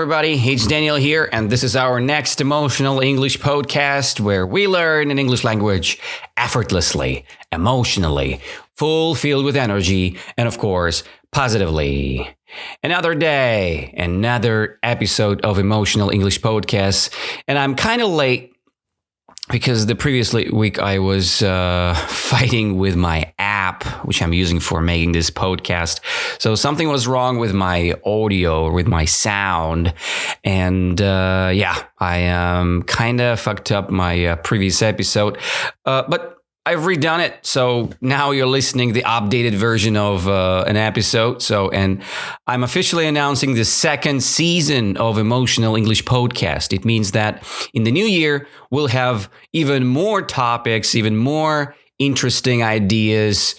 everybody. It's Daniel here, and this is our next Emotional English podcast where we learn an English language effortlessly, emotionally, filled with energy, and of course, positively. Another day, another episode of Emotional English Podcast, and I'm kind of late because the previous week I was fighting with my app, which I'm using for making this podcast. So something was wrong with my audio, with my sound. And I kind of fucked up my previous episode. But I've redone it, so now you're listening the updated version of an episode. And I'm officially announcing the second season of Emotional English Podcast. It means that in the new year, we'll have even more topics, even more interesting ideas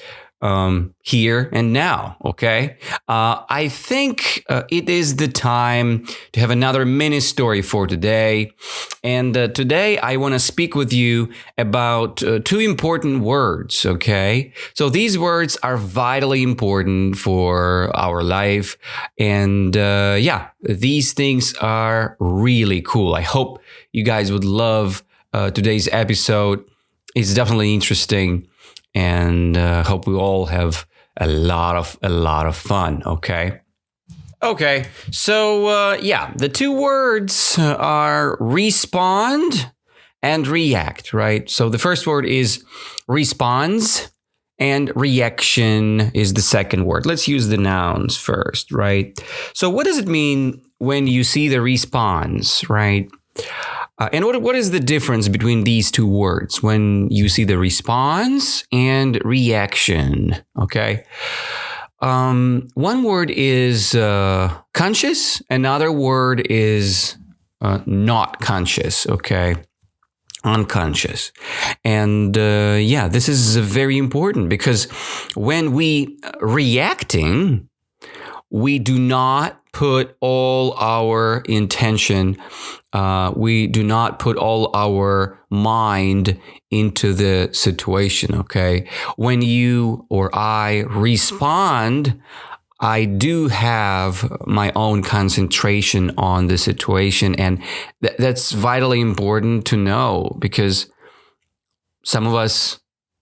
here and now, okay? I think it is the time to have another mini story for today. And today I want to speak with you about two important words, okay? So these words are vitally important for our life. And these things are really cool. I hope you guys would love today's episode. It's definitely interesting. And hope we all have a lot of fun, okay? Okay, so the two words are respond and react, right? So the first word is response and reaction is the second word. Let's use the nouns first, right? So what does it mean when you see the response, right? And what is the difference between these two words when you see the response and reaction? Okay. One word is conscious. Another word is not conscious. Okay. Unconscious. And this is very important because when we reacting, we do not put all our intention, we do not put all our mind into the situation, okay? When you or I respond, I do have my own concentration on the situation, and that's vitally important to know because some of us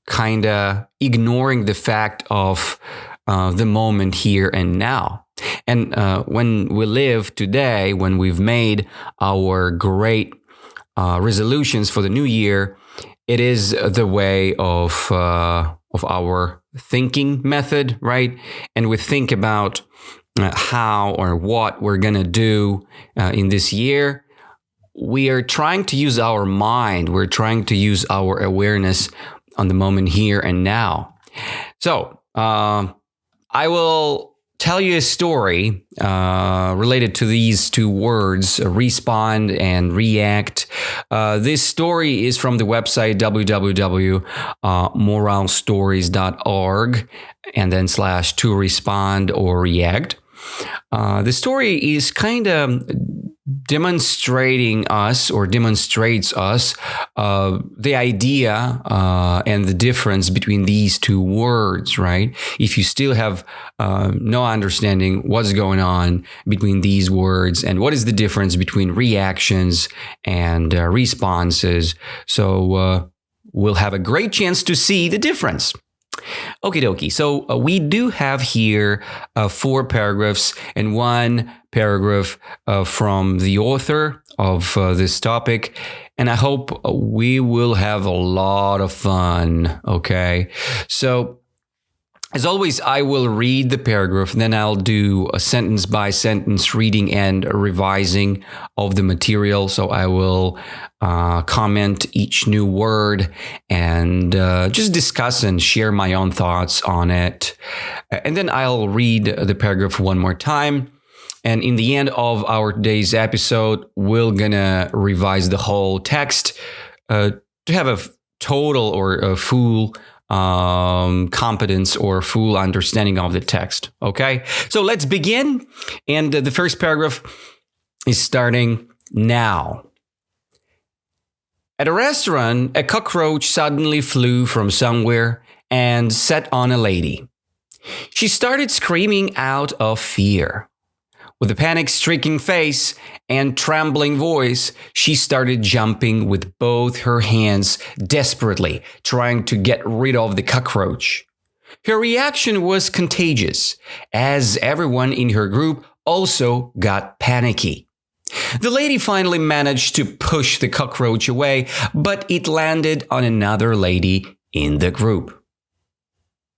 kind of ignoring the fact of the moment here and now. And when we live today, when we've made our great resolutions for the new year, it is the way of our thinking method, right? And we think about how or what we're going to do in this year. We are trying to use our mind. We're trying to use our awareness on the moment here and now. So I will tell you a story related to these two words, respond and react. This story is from the website www.moralstories.org and then / to respond or react. The story is kind of demonstrates us the idea and the difference between these two words, right? If you still have no understanding what's going on between these words and what is the difference between reactions and responses, so we'll have a great chance to see the difference. Okie dokie. So we do have here 4 paragraphs and 1 paragraph from the author of this topic. And I hope we will have a lot of fun. Okay. So as always, I will read the paragraph, and then I'll do a sentence by sentence reading and revising of the material. So I will comment each new word and just discuss and share my own thoughts on it. And then I'll read the paragraph one more time. And in the end of our today's episode, we're gonna revise the whole text to have a total or a full competence or full understanding of the text. Okay, so let's begin. And the first paragraph is starting now. At a restaurant, a cockroach suddenly flew from somewhere and sat on a lady. She started screaming out of fear. With a panic-stricken face and trembling voice, she started jumping with both her hands desperately, trying to get rid of the cockroach. Her reaction was contagious, as everyone in her group also got panicky. The lady finally managed to push the cockroach away, but it landed on another lady in the group.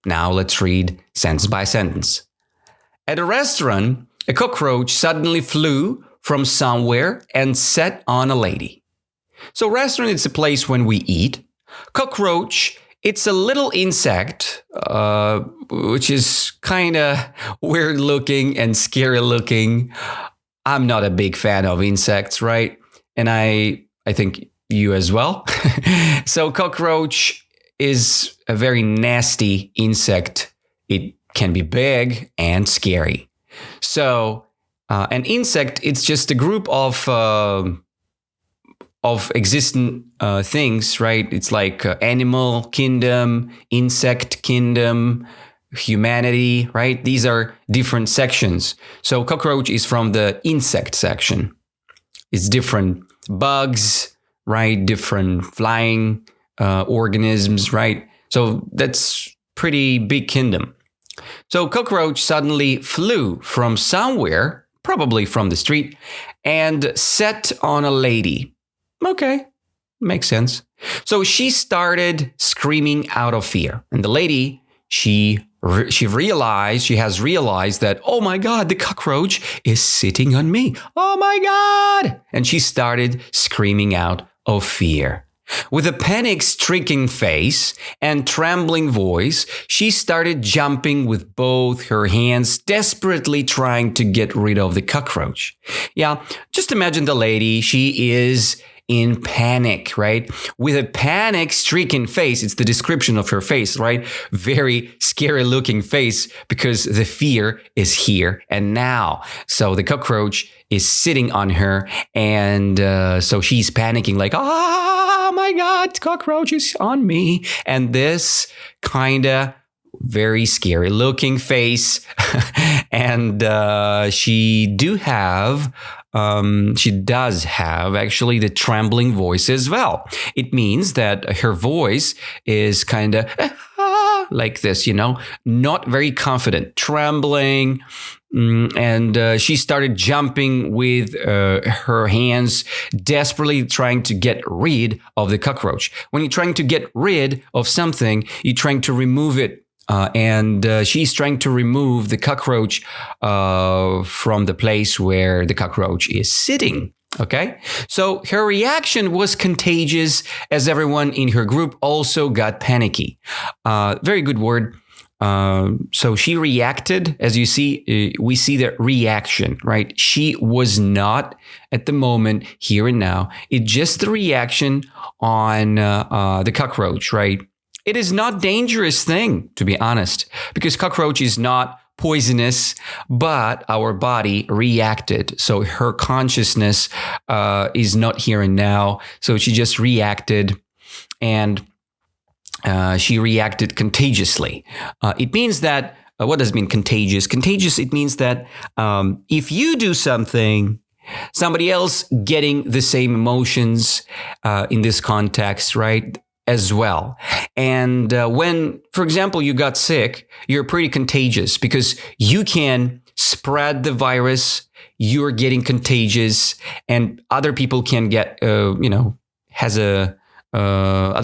Now let's read sentence by sentence. At a restaurant, a cockroach suddenly flew from somewhere and sat on a lady. So restaurant is a place when we eat. Cockroach, it's a little insect, which is kind of weird looking and scary looking. I'm not a big fan of insects, right? And I think you as well. So cockroach is a very nasty insect. It can be big and scary. So an insect, it's just a group of existent things, right? It's like animal kingdom, insect kingdom, humanity, right? These are different sections. So cockroach is from the insect section. It's different bugs, right? Different flying organisms, right? So that's pretty big kingdom. So cockroach suddenly flew from somewhere, probably from the street, and sat on a lady. Okay, makes sense. So she started screaming out of fear. And the lady, she has realized that, oh my God, the cockroach is sitting on me. Oh my God. And she started screaming out of fear. With a panic-stricken face and trembling voice, she started jumping with both her hands, desperately trying to get rid of the cockroach. Yeah, just imagine the lady. She is in panic, right? With a panic-stricken face. It's the description of her face, right? Very scary looking face because the fear is here and now. So the cockroach is sitting on her and so she's panicking like, oh my God, cockroach is on me. And this kind of very scary looking face. And she does have actually the trembling voice as well. It means that her voice is kind of like this, not very confident, trembling. And she started jumping with her hands, desperately trying to get rid of the cockroach. When you're trying to get rid of something, you're trying to remove it. And she's trying to remove the cockroach from the place where the cockroach is sitting. Okay, so her reaction was contagious as everyone in her group also got panicky. Very good word. So she reacted, as you see, we see the reaction, right? She was not at the moment here and now. It's just the reaction on the cockroach, right? It is not a dangerous thing, to be honest, because cockroach is not poisonous, but our body reacted. So her consciousness is not here and now. So she just reacted and she reacted contagiously. It means that, what does it mean contagious? Contagious, it means that if you do something, somebody else getting the same emotions in this context, right? As well. And when, for example, you got sick, you're pretty contagious because you can spread the virus, you're getting contagious, and other people can get, other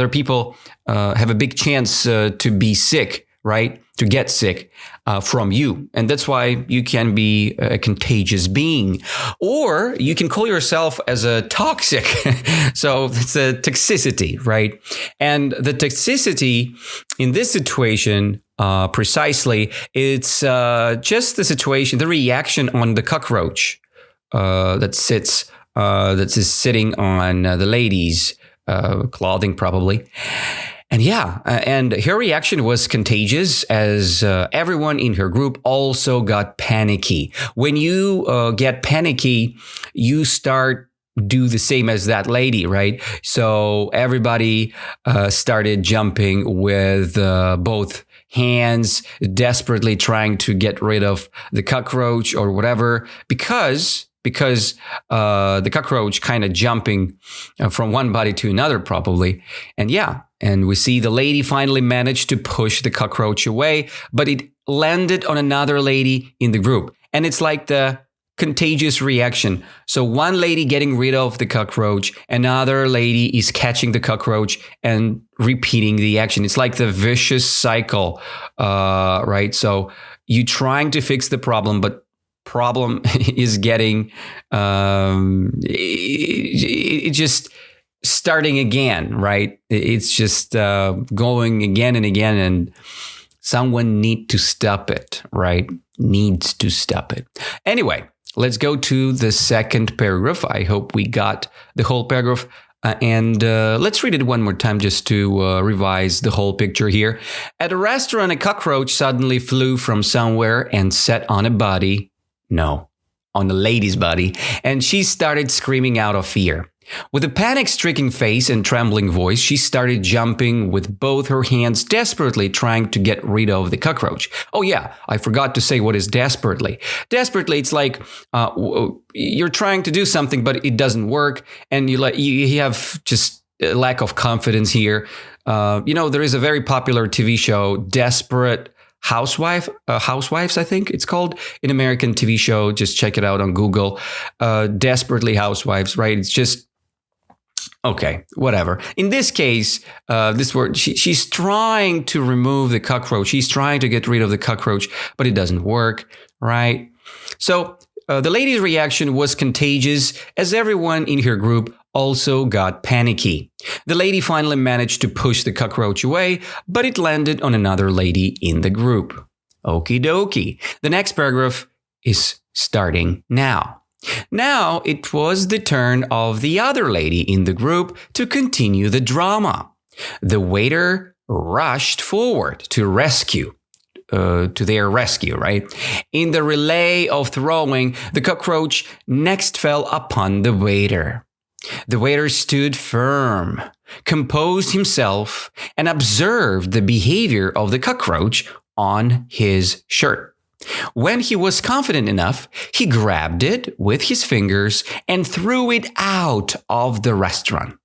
people have a big chance to be sick, right? To get sick from you. And that's why you can be a contagious being. Or you can call yourself as a toxic. So it's a toxicity, right? And the toxicity in this situation, precisely, it's just the situation, the reaction on the cockroach that is sitting on the lady's clothing probably. And and her reaction was contagious as everyone in her group also got panicky. When you get panicky, you start do the same as that lady, right? So everybody started jumping with both hands, desperately trying to get rid of the cockroach or whatever, because the cockroach kind of jumping from one body to another, probably. And we see the lady finally managed to push the cockroach away, but it landed on another lady in the group. And it's like the contagious reaction. So one lady getting rid of the cockroach, another lady is catching the cockroach and repeating the action. It's like the vicious cycle, right? So you trying to fix the problem, but problem is getting it just starting again, right? It's just going again and again, and someone need to stop it, right? Needs to stop it. Anyway, let's go to the second paragraph. I hope we got the whole paragraph. And let's read it one more time just to revise the whole picture here. At a restaurant, a cockroach suddenly flew from somewhere and sat on a body. No, on the lady's body. And she started screaming out of fear. With a panic-stricken face and trembling voice, she started jumping with both her hands, desperately trying to get rid of the cockroach. Oh yeah, I forgot to say what is desperately. Desperately, it's like you're trying to do something, but it doesn't work, and you have just a lack of confidence here. There is a very popular TV show, Desperate Housewives, I think it's called, an American TV show. Just check it out on Google. Desperately Housewives, right? It's just okay, whatever. In this case, she's trying to remove the cockroach. She's trying to get rid of the cockroach, but it doesn't work, right? So the lady's reaction was contagious, as everyone in her group also got panicky. The lady finally managed to push the cockroach away, but it landed on another lady in the group. Okie dokie. The next paragraph is starting now. Now it was the turn of the other lady in the group to continue the drama. The waiter rushed forward to their rescue, right? In the relay of throwing, the cockroach next fell upon the waiter. The waiter stood firm, composed himself, and observed the behavior of the cockroach on his shirt. When he was confident enough, he grabbed it with his fingers and threw it out of the restaurant.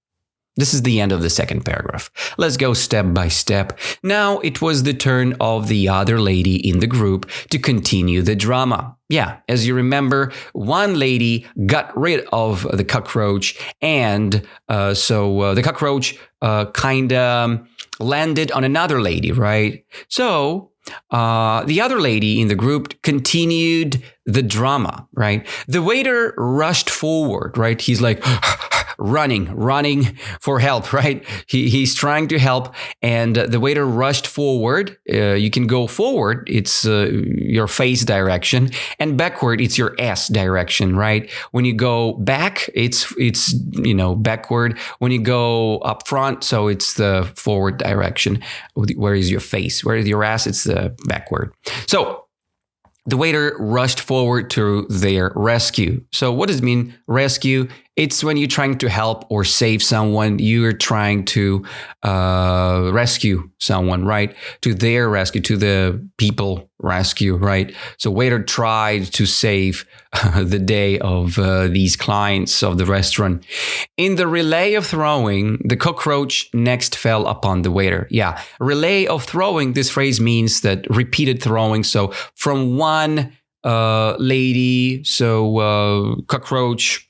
This is the end of the second paragraph. Let's go step by step. Now it was the turn of the other lady in the group to continue the drama. Yeah, as you remember, one lady got rid of the cockroach, and so the cockroach kind of landed on another lady, right? So the other lady in the group continued the drama, right? The waiter rushed forward, right? He's like running for help, right? He's trying to help, and the waiter rushed forward. You can go forward, it's your face direction, and backward, it's your ass direction, right? When you go back, it's backward. When you go up front, so it's the forward direction. Where is your face? Where is your ass? It's the backward. So the waiter rushed forward to their rescue. So what does it mean, rescue? It's when you're trying to help or save someone, you're trying to rescue someone, right? To their rescue, to the people rescue, right? So waiter tried to save the day of these clients of the restaurant. In the relay of throwing, the cockroach next fell upon the waiter. Yeah, relay of throwing, this phrase means that repeated throwing. So from one lady, so cockroach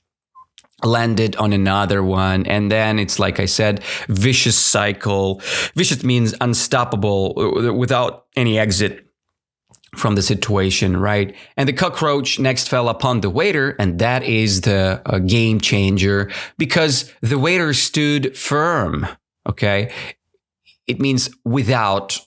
landed on another one, and then it's like I said, vicious cycle. Vicious means unstoppable, without any exit from the situation, right? And the cockroach next fell upon the waiter, and that is the game changer, because the waiter stood firm, okay? It means without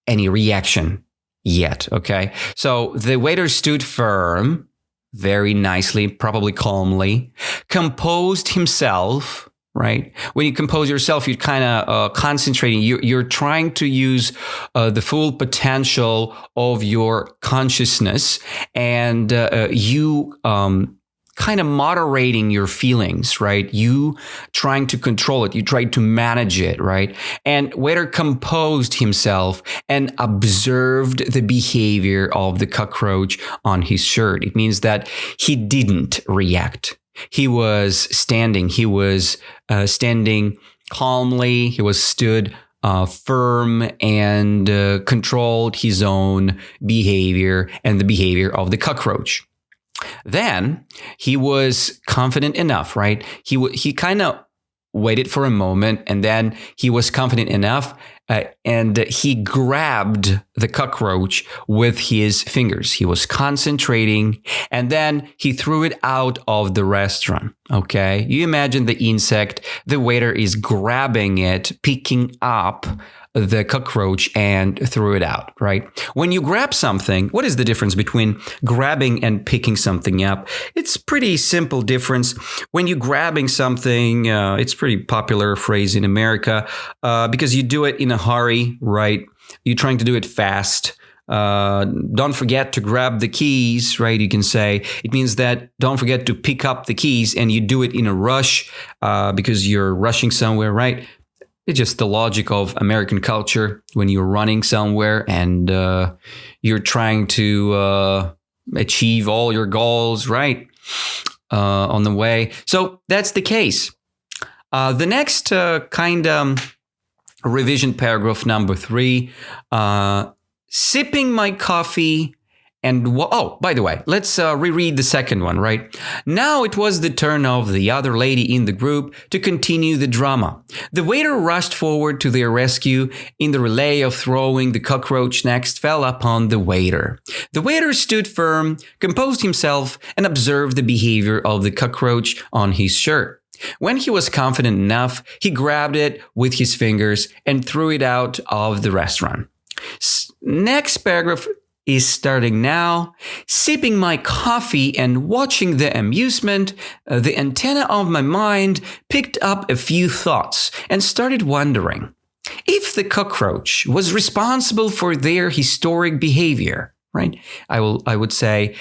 any reaction yet, okay? So the waiter stood firm, very nicely, probably calmly, composed himself, right? When you compose yourself, you're kind of concentrating. You're trying to use the full potential of your consciousness, and you kind of moderating your feelings, right? You trying to control it. You try to manage it, right? And waiter composed himself and observed the behavior of the cockroach on his shirt. It means that he didn't react. He was standing. He was standing calmly. He was stood firm and controlled his own behavior and the behavior of the cockroach. Then he was confident enough, right? He kind of waited for a moment, and then he was confident enough, and he grabbed the cockroach with his fingers. He was concentrating, and then he threw it out of the restaurant. Okay, you imagine the insect. The waiter is grabbing it, picking up the cockroach and threw it out, right? When you grab something, what is the difference between grabbing and picking something up? It's pretty simple difference. When you're grabbing something, it's pretty popular phrase in America because you do it in a hurry, right? You're trying to do it fast. Don't forget to grab the keys, right? You can say it means that don't forget to pick up the keys, and you do it in a rush because you're rushing somewhere, right? It's just the logic of American culture when you're running somewhere and you're trying to achieve all your goals, right? On the way. So that's the case. The next revision paragraph number 3, sipping my coffee. And by the way, let's reread the second one, right? Now it was the turn of the other lady in the group to continue the drama. The waiter rushed forward to their rescue. In the relay of throwing, the cockroach next fell upon the waiter. The waiter stood firm, composed himself, and observed the behavior of the cockroach on his shirt. When he was confident enough, he grabbed it with his fingers and threw it out of the restaurant. Next paragraph is starting now. Sipping my coffee and watching the amusement, the antenna of my mind picked up a few thoughts and started wondering if the cockroach was responsible for their historic behavior, right? I would say,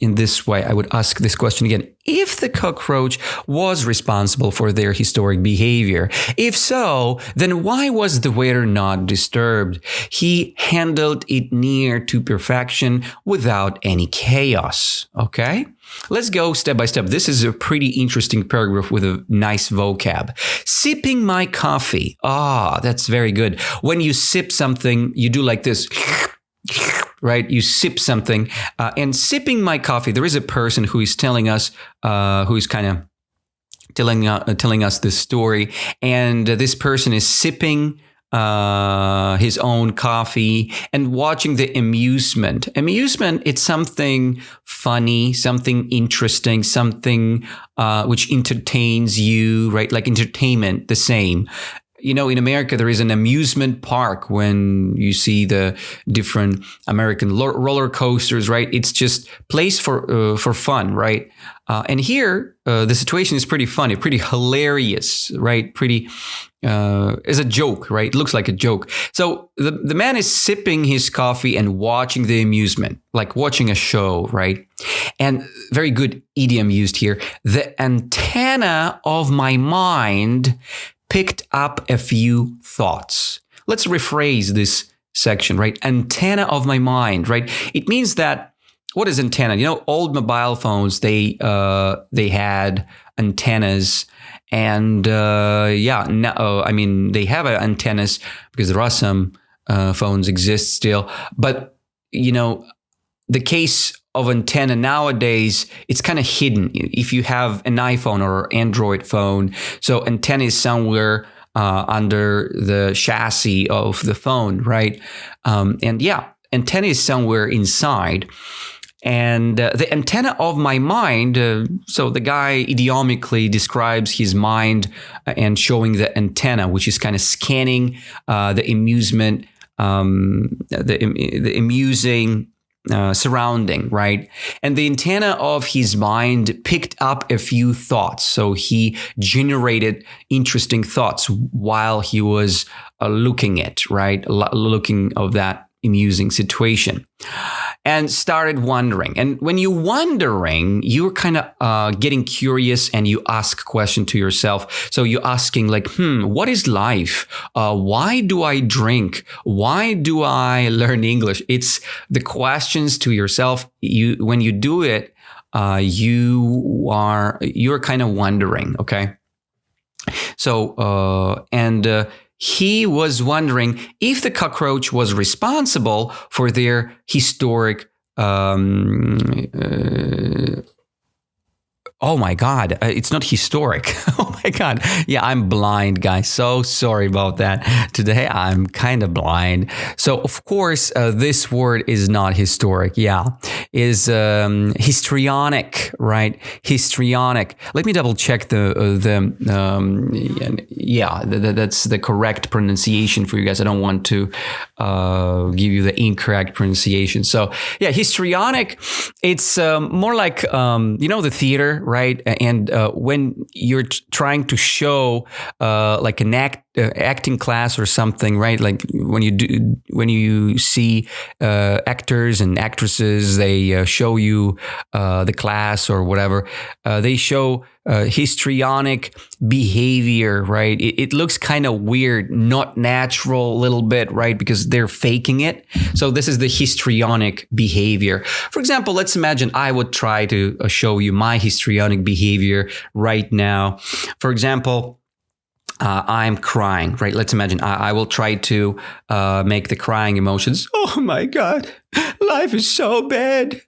in this way, I would ask this question again. If the cockroach was responsible for their historic behavior, if so, then why was the waiter not disturbed? He handled it near to perfection without any chaos. Okay? Let's go step by step. This is a pretty interesting paragraph with a nice vocab. Sipping my coffee. That's very good. When you sip something, you do like this. Right? You sip something and sipping my coffee. There is a person who is telling us, who is kind of telling us this story. And this person is sipping his own coffee and watching the amusement. Amusement, it's something funny, something interesting, something which entertains you, right? Like entertainment, the same. You know, in America, there is an amusement park when you see the different American roller coasters, right? It's just place for fun, right? And here, the situation is pretty funny, pretty hilarious, right? Pretty, is a joke, right? It looks like a joke. So the man is sipping his coffee and watching the amusement, like watching a show, right? And very good idiom used here. The antenna of my mind picked up a few thoughts. Let's rephrase this section, right? Antenna of my mind, right? It means that, what is antenna? You know, old mobile phones, they had antennas, and they have antennas because there are some phones exist still. But, you know, the case of antenna nowadays, it's kind of hidden if you have an iPhone or Android phone. So antenna is somewhere under the chassis of the phone, right? Antenna is somewhere inside. And the antenna of my mind, so the guy idiomically describes his mind and showing the antenna, which is kind of scanning the amusement, the amusing surrounding, right? And the antenna of his mind picked up a few thoughts. So he generated interesting thoughts while he was looking at, right? Looking of that amusing situation, and started wondering. And when you're wondering, you're kind of getting curious, and you ask question to yourself. So you're asking like, what is life? Why do I drink? Why do I learn English? It's the questions to yourself. When you do it, you're kind of wondering. Okay. So, he was wondering if the cockroach was responsible for their historic oh my God, it's not historic. Oh my God. Yeah, I'm blind, guys. So sorry about that. Today I'm kind of blind. So of course, this word is not historic. Yeah, is histrionic, right? Histrionic. Let me double check that's the correct pronunciation for you guys. I don't want to give you the incorrect pronunciation. So yeah, histrionic. It's more like the theater. Right. And when you're trying to show like an acting class or something, right? Like when you see actors and actresses, they show you the class or whatever. They show histrionic behavior, right? It looks kind of weird, not natural a little bit, right? Because they're faking it. So this is the histrionic behavior. For example, let's imagine I would try to show you my histrionic behavior right now. For example, I'm crying, right? Let's imagine I will try to make the crying emotions. Oh my God, life is so bad.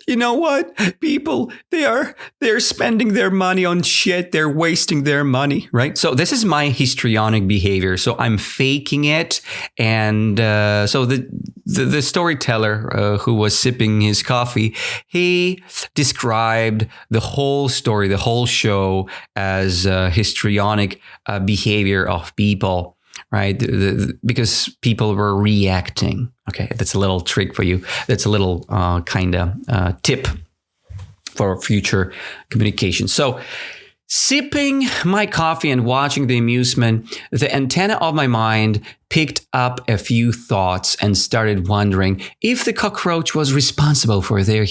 You know what? People, they're spending their money on shit. They're wasting their money, right? So this is my histrionic behavior. So I'm faking it. And so the storyteller who was sipping his coffee, he described the whole story, the whole show as histrionic behavior of people, right? Because people were reacting. Okay, that's a little trick for you. That's a little kind of tip for future communication. So sipping my coffee and watching the amusement, the antenna of my mind picked up a few thoughts and started wondering if the cockroach was responsible for their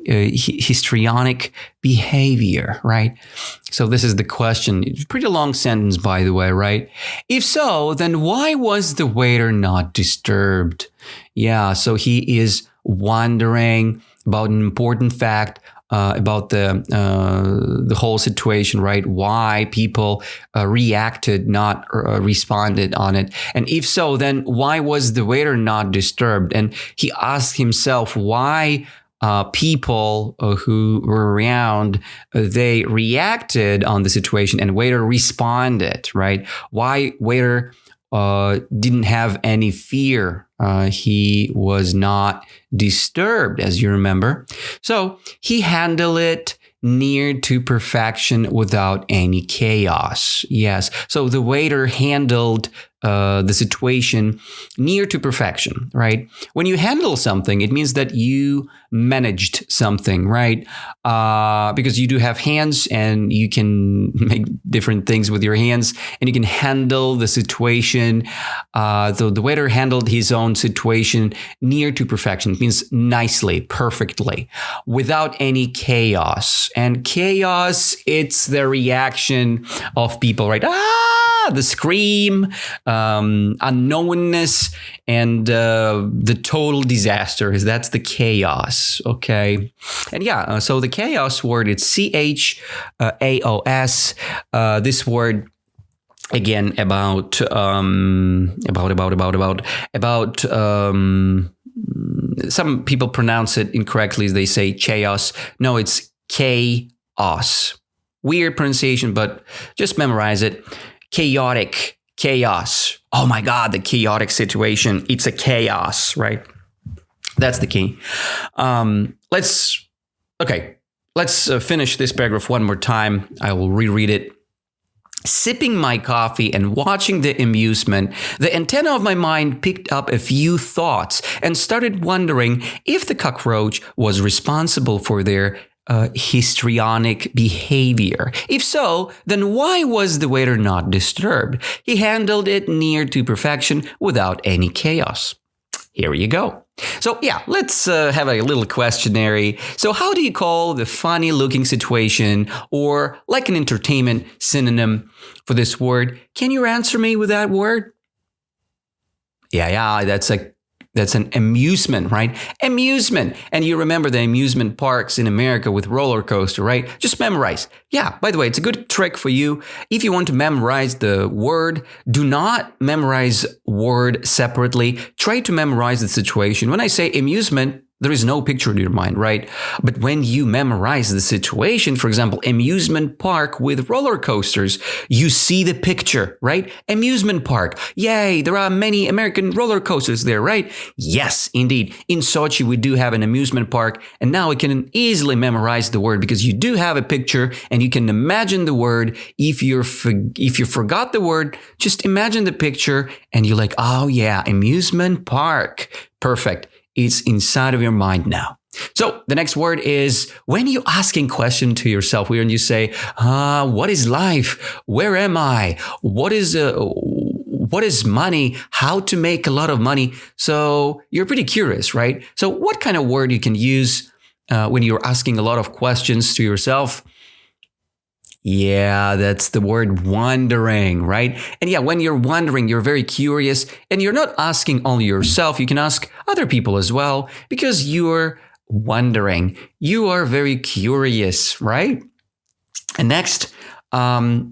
histrionic behavior, right? So this is the question. It's a pretty long sentence, by the way, right? If so, then why was the waiter not disturbed? Yeah, so he is wondering about an important fact about the whole situation, right? Why people reacted, not responded on it. And if so, then why was the waiter not disturbed? And he asked himself why people who were around, they reacted on the situation and waiter responded, right? Why waiter didn't have any fear. He was not disturbed, as you remember. So he handled it near to perfection without any chaos. Yes. So the waiter handled the situation near to perfection, right? When you handle something, it means that you managed something, right? Because you do have hands and you can make different things with your hands and you can handle the situation. So the waiter handled his own situation near to perfection. It means nicely, perfectly, without any chaos. And chaos, it's the reaction of people, right? The scream, unknownness, and the total disaster. That's the chaos, okay? And yeah, so the chaos word, it's chaos. This word, again, about some people pronounce it incorrectly. They say chaos. No, it's chaos. Weird pronunciation, but just memorize it. Chaotic, chaos. Oh my God, the chaotic situation. It's a chaos, right? That's the key. Let's finish this paragraph one more time. I will reread it. Sipping my coffee and watching the amusement, the antenna of my mind picked up a few thoughts and started wondering if the cockroach was responsible for their histrionic behavior. If so, then why was the waiter not disturbed? He handled it near to perfection without any chaos. Here you go. So yeah, let's have a little questionnaire. So how do you call the funny looking situation or like an entertainment synonym for this word? Can you answer me with that word? Yeah, that's an amusement, right? Amusement. And you remember the amusement parks in America with roller coaster, right? Just memorize. Yeah, by the way, it's a good trick for you. If you want to memorize the word, do not memorize word separately. Try to memorize the situation. When I say amusement, there is no picture in your mind, right? But when you memorize the situation, for example, amusement park with roller coasters, you see the picture, right? Amusement park. Yay, there are many American roller coasters there, right? Yes, indeed. In Sochi, we do have an amusement park, and now we can easily memorize the word because you do have a picture and you can imagine the word. If you forgot the word, just imagine the picture and you're like, oh yeah, amusement park. Perfect. It's inside of your mind now. So the next word is when you're asking question to yourself, when you say, what is life? Where am I? What is money? How to make a lot of money? So you're pretty curious, right? So what kind of word you can use when you're asking a lot of questions to yourself? Yeah, that's the word wondering, right? And yeah, when you're wondering, you're very curious and you're not asking only yourself. You can ask other people as well because you're wondering. You are very curious, right? And next, the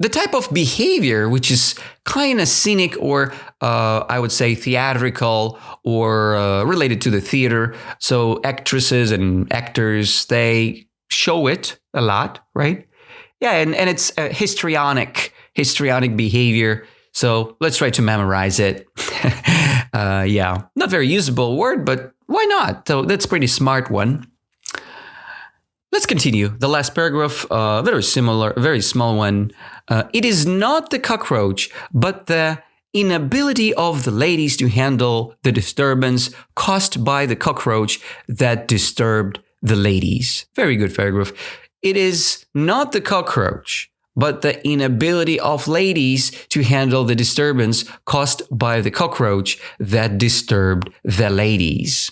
type of behavior, which is kind of scenic or I would say theatrical or related to the theater. So actresses and actors, they show it a lot, right? Yeah, and it's histrionic behavior. So let's try to memorize it. Yeah, not very usable word, but why not? So that's a pretty smart one. Let's continue. The last paragraph, very similar, very small one. It is not the cockroach, but the inability of the ladies to handle the disturbance caused by the cockroach that disturbed the ladies. Very good paragraph. It is not the cockroach, but the inability of ladies to handle the disturbance caused by the cockroach that disturbed the ladies.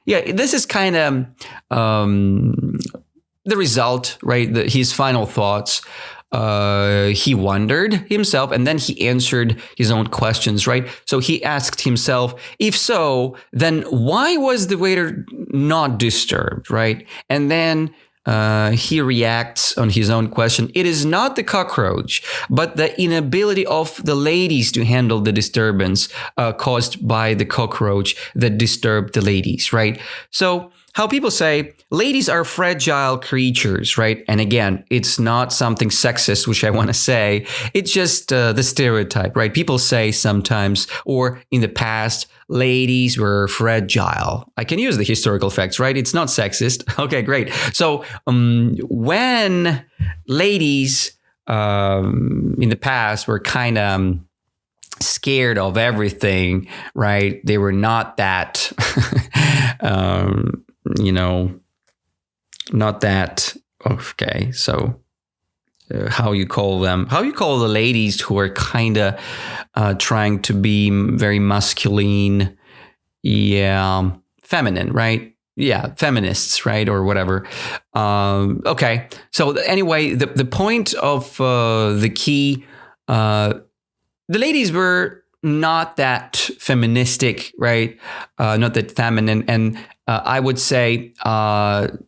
Yeah, this is kind of the result, right? His final thoughts. He wondered himself and then he answered his own questions, right? So he asked himself, if so, then why was the waiter not disturbed, right? And then he reacts on his own question. It is not the cockroach, but the inability of the ladies to handle the disturbance caused by the cockroach that disturbed the ladies, right? So how people say ladies are fragile creatures, right? And again, it's not something sexist, which I want to say. It's just the stereotype, right? People say sometimes, or in the past, ladies were fragile. I can use the historical facts, right? It's not sexist. Okay, great. So when ladies in the past were kind of scared of everything, right? They were not that, not that, okay, so how you call the ladies who are kind of trying to be very masculine, yeah, feminine, right? Yeah, feminists, right? Or whatever. Okay, so anyway, the point of the key, the ladies were not that feministic, right? Not that feminine. And I would say the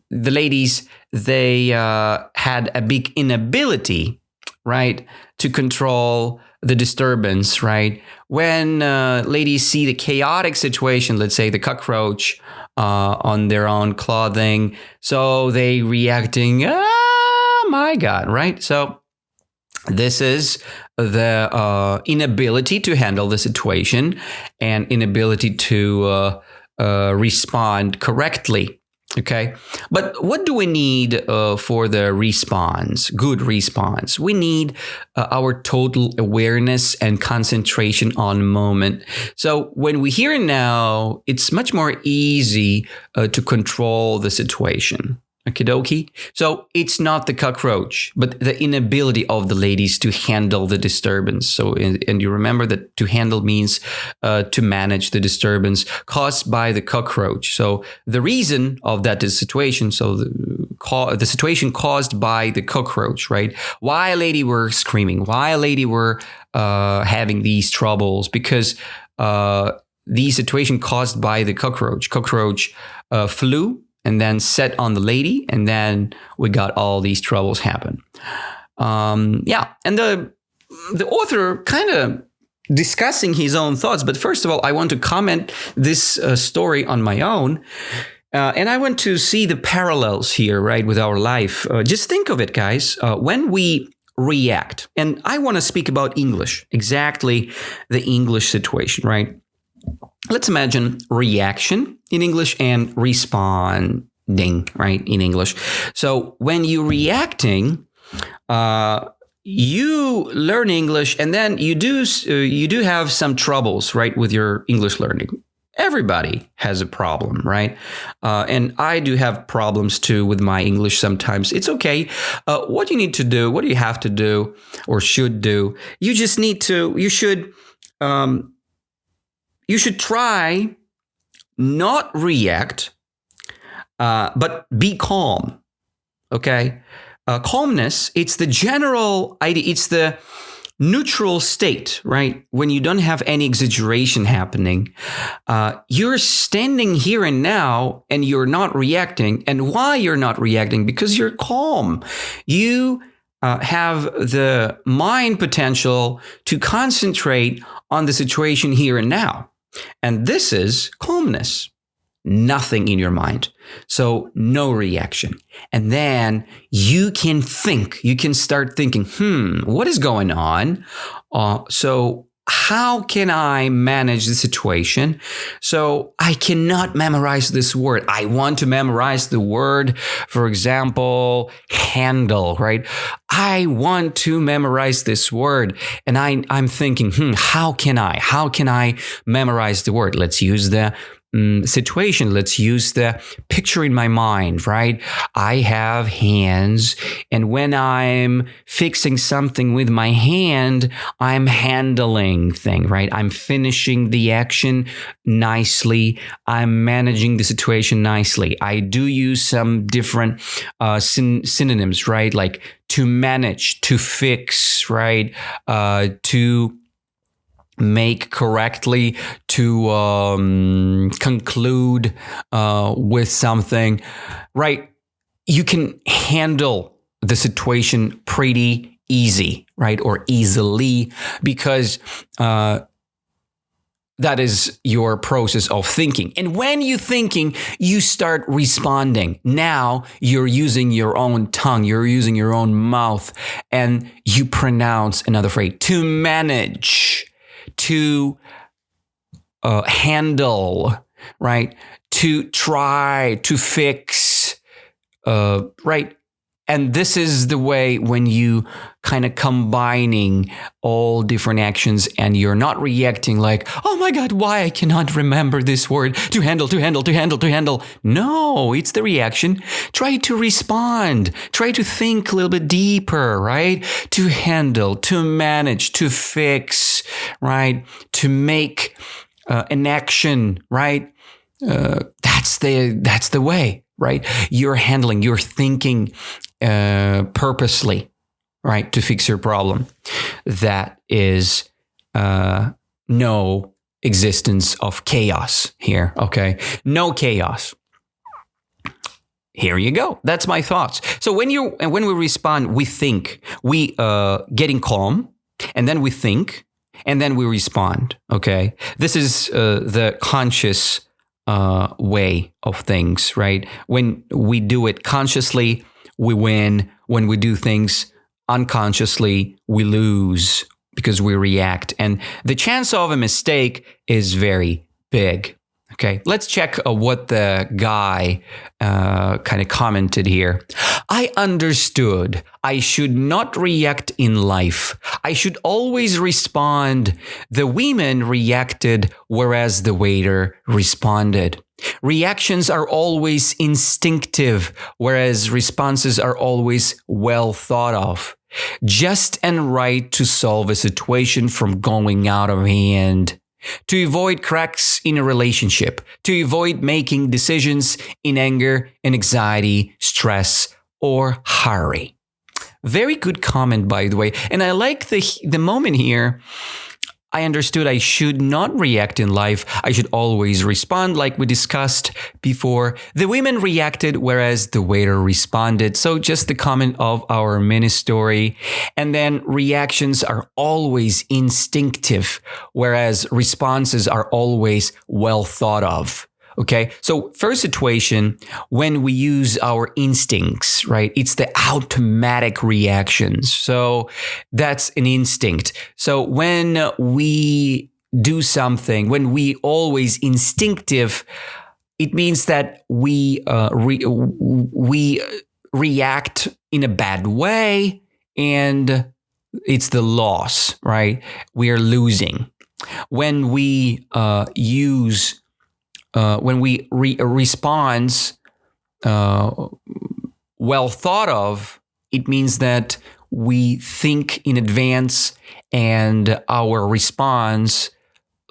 ladies, they had a big inability, right, to control the disturbance, right? When ladies see the chaotic situation, let's say the cockroach on their own clothing, so they reacting, oh my God, right? So this is the inability to handle the situation and inability to respond correctly. Okay, but what do we need for the response? Good response. We need our total awareness and concentration on moment. So when we hear now, it's much more easy to control the situation. Okie dokie. So it's not the cockroach, but the inability of the ladies to handle the disturbance. So, and you remember that to handle means to manage the disturbance caused by the cockroach. So the reason of that is situation. So the situation caused by the cockroach, right? Why a lady were screaming? Why a lady were having these troubles? Because the situation caused by the cockroach. Cockroach flew and then set on the lady, and then we got all these troubles happen. And the author kind of discussing his own thoughts. But first of all, I want to comment this story on my own. And I want to see the parallels here, right, with our life. Just think of it, guys. When we react, and I want to speak about English, exactly the English situation, right? Let's imagine reaction in English and responding, right, in English. So when you're reacting, you learn English, and then you do have some troubles, right, with your English learning. Everybody has a problem, right? And I do have problems too with my English sometimes. It's okay. What you need to do, what do you have to do or should do? You just need to, you should try not react, but be calm, okay? Calmness, it's the general idea, it's the neutral state, right? When you don't have any exaggeration happening, you're standing here and now and you're not reacting. And why you're not reacting? Because you're calm. You have the mind potential to concentrate on the situation here and now. And this is calmness. Nothing in your mind. So no reaction. And then you can think, you can start thinking, what is going on? So how can I manage the situation? So I cannot memorize this word. I want to memorize the word, for example, handle, right? I want to memorize this word. And I'm thinking, how can I memorize the word? Let's use the situation. Let's use the picture in my mind, right? I have hands, and when I'm fixing something with my hand, I'm handling thing, right? I'm finishing the action nicely. I'm managing the situation nicely. I do use some different synonyms, right? Like to manage, to fix, right? To make correctly, to conclude with something, right? You can handle the situation pretty easy, right? Or easily, because that is your process of thinking. And when you're thinking, you start responding. Now you're using your own tongue, you're using your own mouth, and you pronounce another phrase: to manage, to handle, right? To try, to fix, right? And this is the way when you kind of combining all different actions and you're not reacting like, oh my God, why I cannot remember this word, to handle, to handle, to handle, to handle. No, it's the reaction. Try to respond. Try to think a little bit deeper, right? To handle, to manage, to fix, right? To make an action, right? That's the way, right? You're handling, you're thinking purposely, right, to fix your problem. That is no existence of chaos here, okay? No chaos. Here you go. That's my thoughts. So when we respond, we think, we getting calm, and then we think, and then we respond, okay? This is the conscious way of things, right? When we do it consciously, we win. When we do things unconsciously, we lose because we react. And the chance of a mistake is very big. Okay, let's check what the guy kind of commented here. I understood I should not react in life. I should always respond. The women reacted, whereas the waiter responded. Reactions are always instinctive, whereas responses are always well thought of. Just and right to solve a situation from going out of hand. To avoid cracks in a relationship. To avoid making decisions in anger and anxiety, stress, or hurry. Very good comment, by the way. And I like the moment here. I understood I should not react in life. I should always respond, like we discussed before. The women reacted, whereas the waiter responded. So just the comment of our mini story. And then reactions are always instinctive, whereas responses are always well thought of. Okay, so first situation, when we use our instincts, right? It's the automatic reactions. So that's an instinct. So when we do something, when we always instinctive, it means that we react in a bad way, and it's the loss, right? We are losing. When we respond well thought of, it means that we think in advance and our response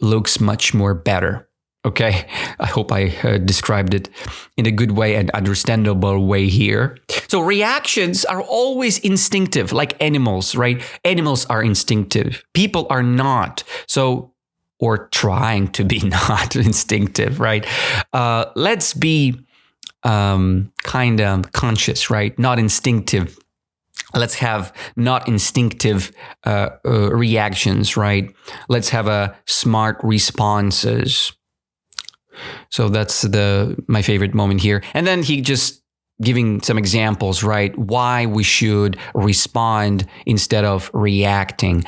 looks much more better. Okay, I hope I described it in a good way and understandable way here. So reactions are always instinctive, like animals, right? Animals are instinctive. People are not. So, or trying to be not instinctive, right? Let's be kind of conscious, right? Not instinctive. Let's have not instinctive reactions, right? Let's have a smart responses. So that's my favorite moment here. And then he just giving some examples, right? Why we should respond instead of reacting.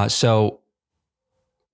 So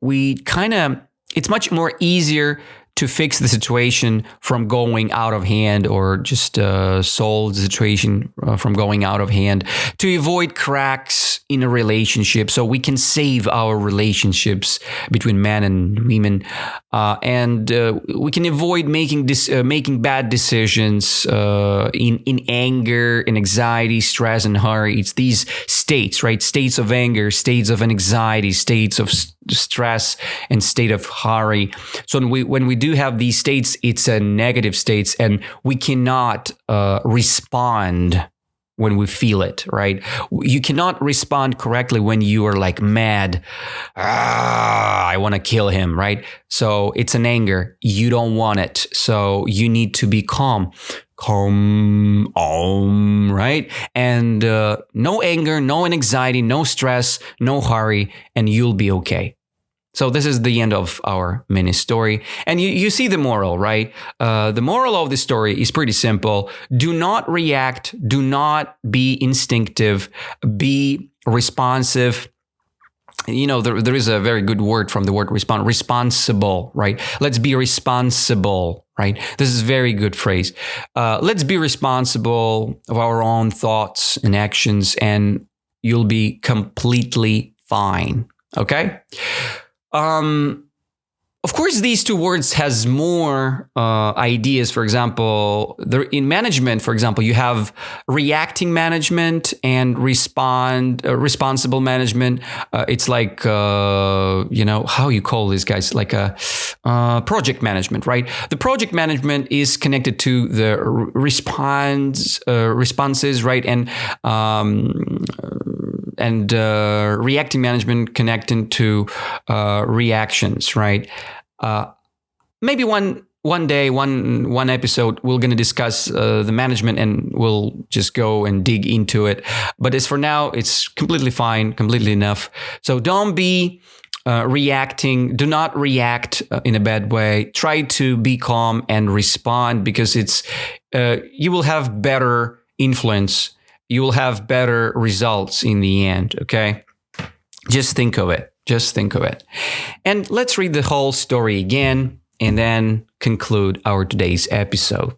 it's much more easier to fix the situation from going out of hand, or just solve the situation from going out of hand, to avoid cracks in a relationship, so we can save our relationships between men and women, and we can avoid making bad decisions in anger, in anxiety, stress, and hurry. It's these states, right? States of anger, states of anxiety, states of stress, and state of hurry. So when we do have these states, it's a negative states, and we cannot respond when we feel it, right? You cannot respond correctly when you are like mad. I want to kill him, right? So it's an anger. You don't want it. So you need to be calm, right? And no anger, no anxiety, no stress, no hurry, and you'll be okay. So this is the end of our mini story. And you see the moral, right? The moral of the story is pretty simple. Do not react. Do not be instinctive. Be responsive. You know, there is a very good word from the word respond. Responsible, right? Let's be responsible, right? This is a very good phrase. Let's be responsible of our own thoughts and actions, and you'll be completely fine. Okay? Of course, these two words has more ideas. For example, in management, for example, you have reacting management and responsible management. It's like, how you call these guys, like a project management, right? The project management is connected to the responses, right? And reacting management connecting to reactions, right? Maybe one day, one episode, we're going to discuss the management, and we'll just go and dig into it. But as for now, it's completely fine, completely enough. So don't be reacting. Do not react in a bad way. Try to be calm and respond, because you will have better influence. You will have better results in the end, okay? Just think of it. Just think of it. And let's read the whole story again and then conclude our today's episode.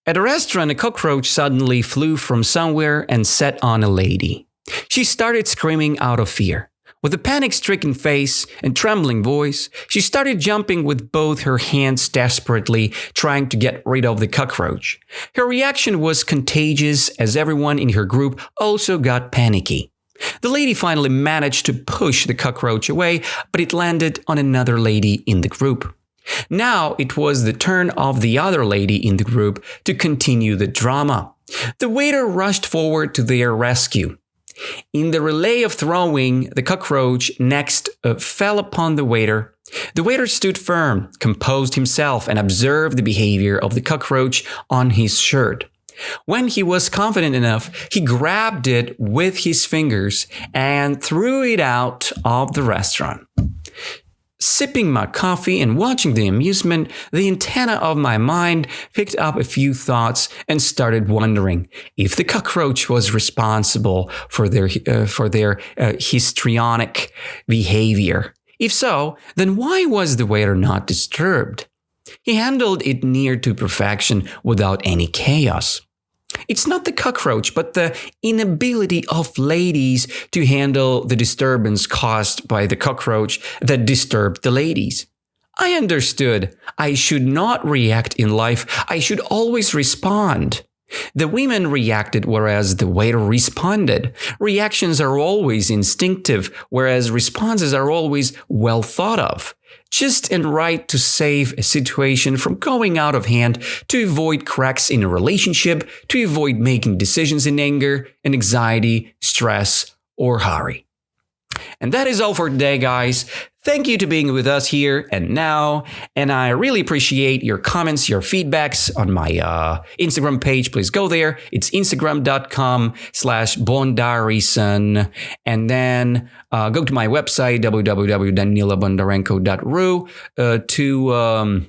At a restaurant, a cockroach suddenly flew from somewhere and sat on a lady. She started screaming out of fear. With a panic-stricken face and trembling voice, she started jumping with both her hands desperately, trying to get rid of the cockroach. Her reaction was contagious as everyone in her group also got panicky. The lady finally managed to push the cockroach away, but it landed on another lady in the group. Now it was the turn of the other lady in the group to continue the drama. The waiter rushed forward to their rescue. In the relay of throwing, the cockroach next fell upon the waiter. The waiter stood firm, composed himself, and observed the behavior of the cockroach on his shirt. When he was confident enough, he grabbed it with his fingers and threw it out of the restaurant. Sipping my coffee and watching the amusement, the antenna of my mind picked up a few thoughts and started wondering if the cockroach was responsible for their histrionic behavior. If so, then why was the waiter not disturbed? He handled it near to perfection without any chaos. It's not the cockroach, but the inability of ladies to handle the disturbance caused by the cockroach that disturbed the ladies. I understood I should not react in life. I should always respond. The women reacted, whereas the waiter responded. Reactions are always instinctive, whereas responses are always well thought of. Just and right to save a situation from going out of hand, to avoid cracks in a relationship, to avoid making decisions in anger and anxiety, stress, or hurry. And that is all for today, guys. Thank you to being with us here and now. And I really appreciate your comments, your feedbacks on my Instagram page. Please go there. It's instagram.com/bondaryson. And then go to my website, www.danilabondarenko.ru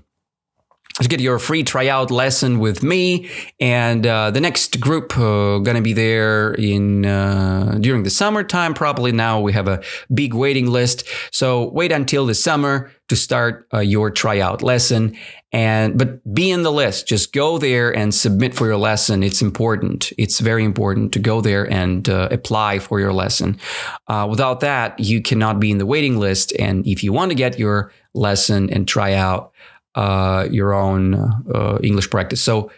to get your free tryout lesson with me. And the next group gonna be there in during the summertime. Probably now we have a big waiting list. So wait until the summer to start your tryout lesson. But be in the list. Just go there and submit for your lesson. It's important. It's very important to go there and apply for your lesson. Without that, you cannot be in the waiting list. And if you want to get your lesson and try out your own English practice. So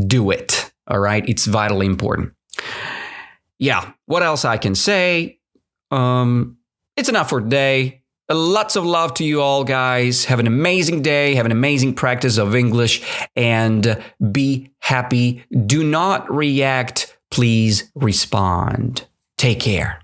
do it. All right. It's vitally important. Yeah. What else I can say? It's enough for today. Lots of love to you all, guys. Have an amazing day. Have an amazing practice of English and be happy. Do not react. Please respond. Take care.